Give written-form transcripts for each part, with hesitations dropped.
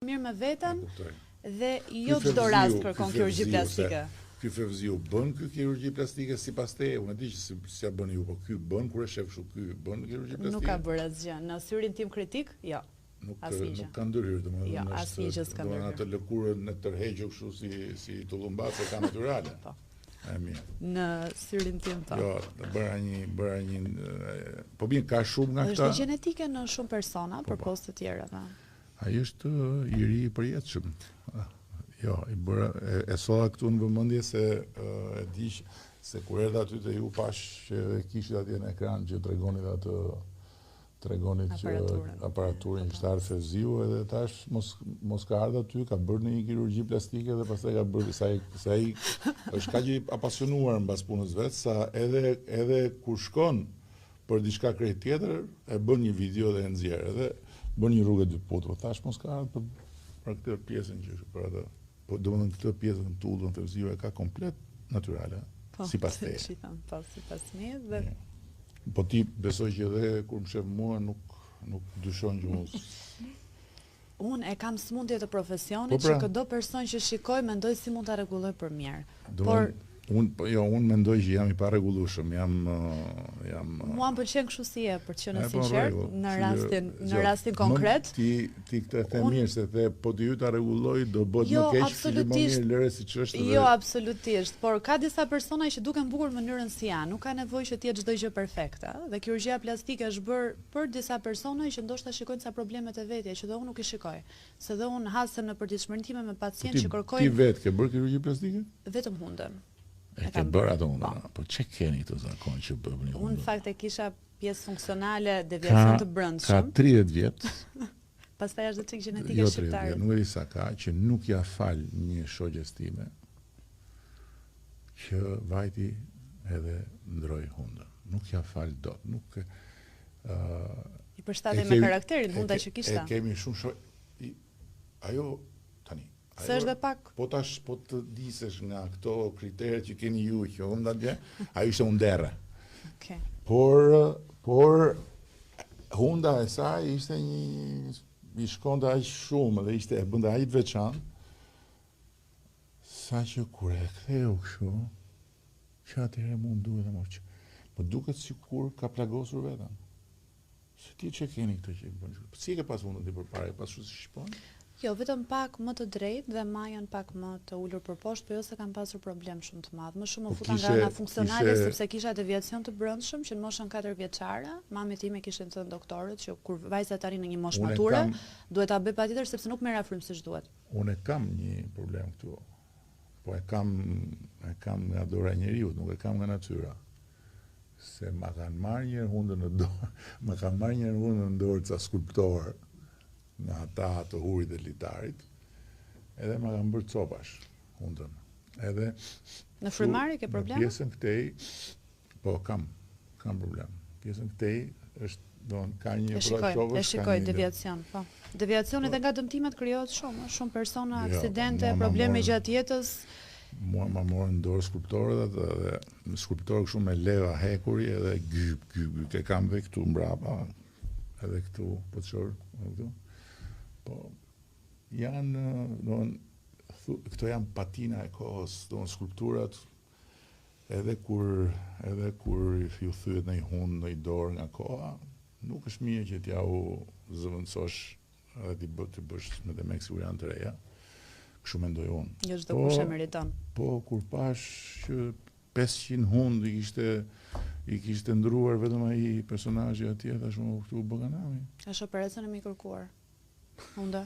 mirë me veten dhe jo çdo rast kërkon kirurgji plastike. Ky fevziu bën ky kirurgji plastike sipas teje, unë e di që si ja bën ju, po ky bën kur e shef kështu, ky bën kirurgji plastike. Nuk ka bërë asgjë. Në syrin tim kritik, jo. Nuk ka ndërhyrë, domethënë. Jo, asnjë gjë s'ka ndërhyrë. Atë lëkurën e tërhequr kështu si tullumbace ka natyrale. Po. E mirë. Në syrin tim po. Jo, bëra një po bien ka shumë nga këta. Është gjenetike në shumë persona, për postë të tjera, po. Ai është i ri i përjetshëm. Jo, e solla këtu në vëmendje se e di se kur erdha aty te ju pash që kishit atje në ekran që tregonit që aparaturën shtar fevziu edhe tash mos ka ardhur aty, ka bërë një kirurgji plastike dhe pastaj ka bërë sa ai është kaq i apasionuar mbas punës vet sa edhe kur shkon për diçka krejt tjetër e bën një video dhe e nxjerr edhe bën një rrugë dy putë. Tash mos ka ardhur për këtë pjesën që për atë. Po domethënë këtë pjesën tullën fevziu e ka komplet natyrale, sipas teje. Po, sipas meje dhe po ti besoj që edhe kur më shef mua nuk dyshon që mos. Unë e kam smundje të profesionit që çdo person që shikoj mendoj si mund ta rregulloj për mirë. Por unë mendoj që jam i parregullueshëm, jam mua më pëlqen kështu si je, për të qenë sinqert, në rastin konkret. Ti këtë the mirë se po ti ju ta rregulloj do bëhet më keq se më mirë lëre siç është. Jo, absolutisht, por ka disa persona që duken bukur në mënyrën si janë, nuk ka nevojë që të jetë çdo gjë perfekte, dhe kirurgjia plastike është bërë për disa persona që ndoshta shikojnë sa problemet e vetja që dhe unë nuk i shikoj. Se dhe unë hasem në përditshmërinë time me pacientë që kërkojnë. Ti vetë ke bërë kirurgji plastike? Vetëm hundën. E ke bërë ato unë, po që keni të zakon që bëbë një unë? Unë fakt e kisha pjesë funksionale deviacion të brendshëm. Ka 30 vjetë. Pastaj është dhe çik gjenetike shqiptare. Jo 30 vjetë, nuk e di sa ka, që nuk ja fal një shoqes time që vajti edhe ndroi hundën. Nuk ja fal dot, nuk i përshtatej me karakterin hunda që kishte. E kemi shumë shoq. Ajo tani se është dhe pak. Po të disesh nga këto kriteret që keni ju që hunda dje, ajo ishte undere. Okay. Por hunda e saj ishte i shkonte aq shumë dhe ishte e bënte aq veçantë sa që kur e ktheu kështu, që atëherë mund duhet më që. Po duket sikur ka plagosur vetëm. Se ti që keni këtë që bën. Si e ke pas hundën ti përpara, pas kështu si shpon? Jo, vetëm pak më të drejtë dhe majën pak më të ulur për poshtë, por jo se kam pasur problem shumë të madh. Më shumë u futa nga ana funksionale sepse kisha deviacion të brendshëm që në moshën 4 vjeçare, mamit time kishin thënë doktorët që kur vajzat arrin në një moshë mature, duhet ta bëj patjetër sepse nuk merr afrim siç duhet. Unë kam një problem këtu. Po e kam nga dora e njeriu, nuk e kam nga natyra. Se ma kanë marrë një hundën në dorë, ma kanë marrë një hundën në dorë ca skulptor nga ata të hurit dhe litarit, edhe ma kanë bërë copash hundën. Edhe në frymari ke probleme? Në pjesën këtej, po kam problem. Pjesën këtej është ka një e shikoj deviacion, po. Deviacioni dhe nga dëmtimet krijohet shumë persona, aksidente, probleme gjatë jetës. Mua ma morën dorë skulptorët dhe skulptorë kështu me leva hekuri edhe gyp, e kam dhe këtu mbrapa, edhe këtu, po të shorë, këtu. Po, këto janë patina e kohës, skulpturat, edhe kur ju thyet në i hund, në i dorë nga koha, nuk është mirë që t'ja u zëvëndësosh edhe t'i bësh me dhe me eksiguran të reja. Kështu mendoj unë. Jo çdo kush e meriton. Po, kur pash që 500 hund i kishte ndruar vetëm ai personazhi atje, tash më këtu bëganami. Është operacion e mi kërkuar. Hunda.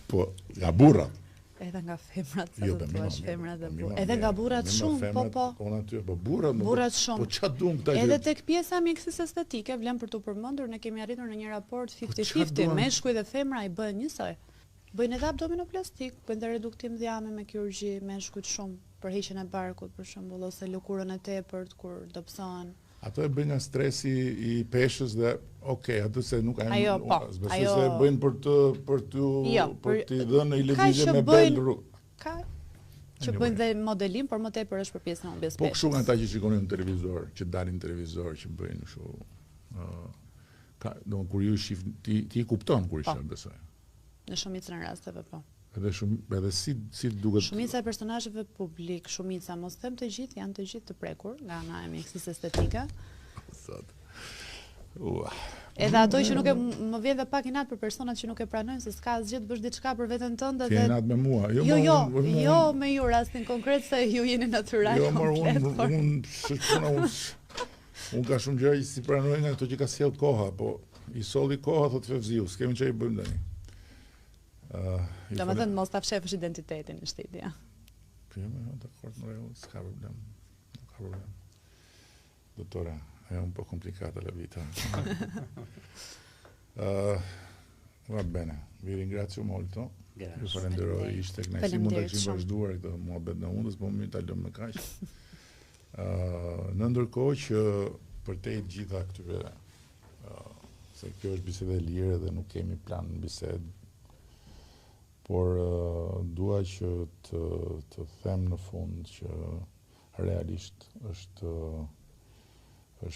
Po, nga burrat. Edhe nga femrat, sa të thuash femrat dhe burrat. Edhe nga burrat shumë, po. Po burrat shumë. Po ç'a duam këta? Edhe tek pjesa mjekësisë estetike, vlen për tu përmendur, ne kemi arritur në një raport 50-50, meshkuj dhe femra i bëjnë njësoj. Bëjnë edhe abdominoplastik, bëjnë dhe reduktim dhjame me kirurgji, meshkujt shumë, për heqjen e barkut për shembull, ose lëkurën e tepërt kur dobësohen. Ato e bëjnë nga stresi i peshës dhe ato se nuk ajo se e bëjnë për t'i dhënë i lëvizje me bel rrugë. Ka që bëjnë dhe modelim, por më tepër është për pjesën e humbjes peshës. Po kështu nga ata që shikonin në televizor, që dalin në televizor, që bëjnë kështu kur ju shif, ti i kupton kur i shef, besoj. Në shumicën e rasteve, po. Edhe si duket... Shumica e personazheve publik, shumica, mos them të gjithë, janë të gjithë të prekur nga ana e mjekësisë estetike. Edhe ato që nuk e më vjen dhe pak inat për personat që nuk e pranojnë se s'ka asgjë të bësh diçka për veten tënde dhe inat me mua. Jo me ju rastin konkret se ju jeni natyral komplet. Unë ka shumë gjëra që si pranoj nga ato që ka sjell koha, po i solli koha thotë Fevziu, s'kemi çfarë i bëjmë tani. Domethënë mos ta fshefësh identitetin në shtëpi. Po, dakord, në rregull, s'ka problem. Nuk ka problem. Dottore, è un po' complicata la vita. Va bene, vi ringrazio molto. Ju falenderoj, ishte kënaqësi mund ta kishim vazhduar këtë muhabet në undës, po më ta lëm më kaq. Në ndërkohë që për te gjitha këtyre, se kjo është bisede e lirë dhe nuk kemi plan në bisedë, por dua që të them në fund që realisht është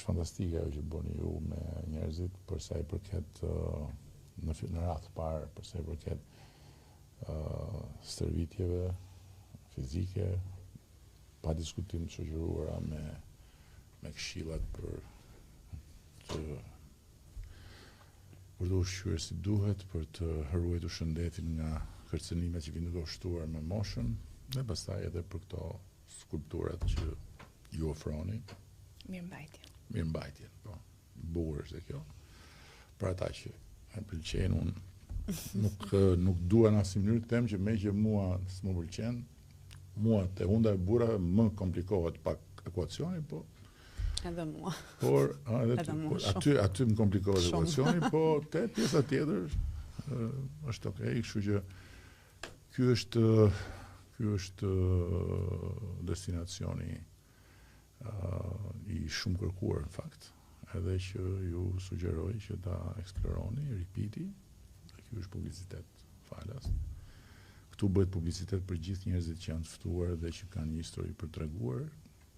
fantastike ajo që bëni ju me njerëzit për sa i përket në radhë parë, për sa i përket stërvitjeve fizike, pa diskutim të shoqëruara me këshillat për të ushqyer si duhet, për të ruajtur shëndetin nga kërcënimet që vijnë duke u shtuar me moshën, dhe pastaj edhe për këto skulpturat që ju ofroni. Mirëmbajtje, po. Bukur është kjo. Për ata që e pëlqejnë, unë nuk dua në asnjë mënyrë të them që me që mua s'më pëlqen, mua te hunda e burrave më komplikohet pak ekuacioni, po edhe mua. Por aty më komplikohet ekuacioni, po te pjesa tjetër është okay, kështu që ky është destinacioni i shumë kërkuar në fakt, edhe që ju sugjeroj që ta eksploroni, ripiti, dhe ky është publicitet falas. Këtu bëhet publicitet për gjithë njerëzit që janë ftuar dhe që kanë një histori për treguar,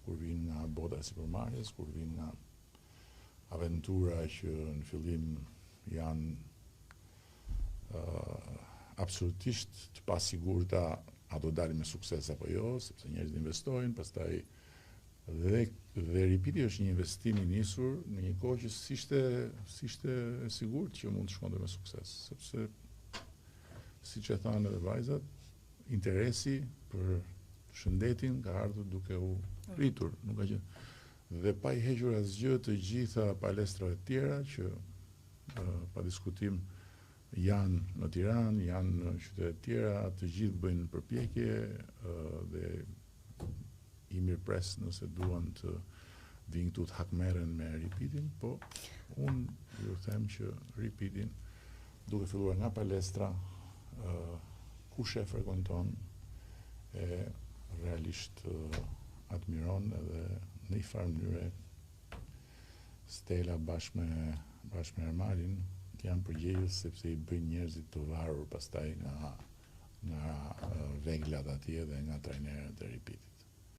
kur vinë nga bota e sipërmarrjes, kur vinë nga aventura që në fillim janë absolutisht të pasigurta a do dalin me sukses apo jo, sepse njerëzit investojnë, pastaj dhe ripiti është një investim i nisur në një kohë që s'ishte e sigurt që mund të shkonte me sukses, sepse siç e thanë edhe vajzat, interesi për shëndetin ka ardhur duke u rritur, nuk ka qenë. Dhe pa i hequr asgjë të gjitha palestrat e tjera që pa diskutim janë në Tiranë, janë në qytetet tjera, të gjithë bëjnë përpjekje dhe i mirëpres nëse duan të vinë këtu të hakmeren me ripitin, po unë ju them që ripitin duke filluar nga palestra, kush e frekuenton e realisht admiron edhe në një farë mënyre Stella bashkë me Ermalin janë përgjegjës sepse i bëjnë njerëzit të varur pastaj nga reglat atje dhe nga trajnerët e ripitit.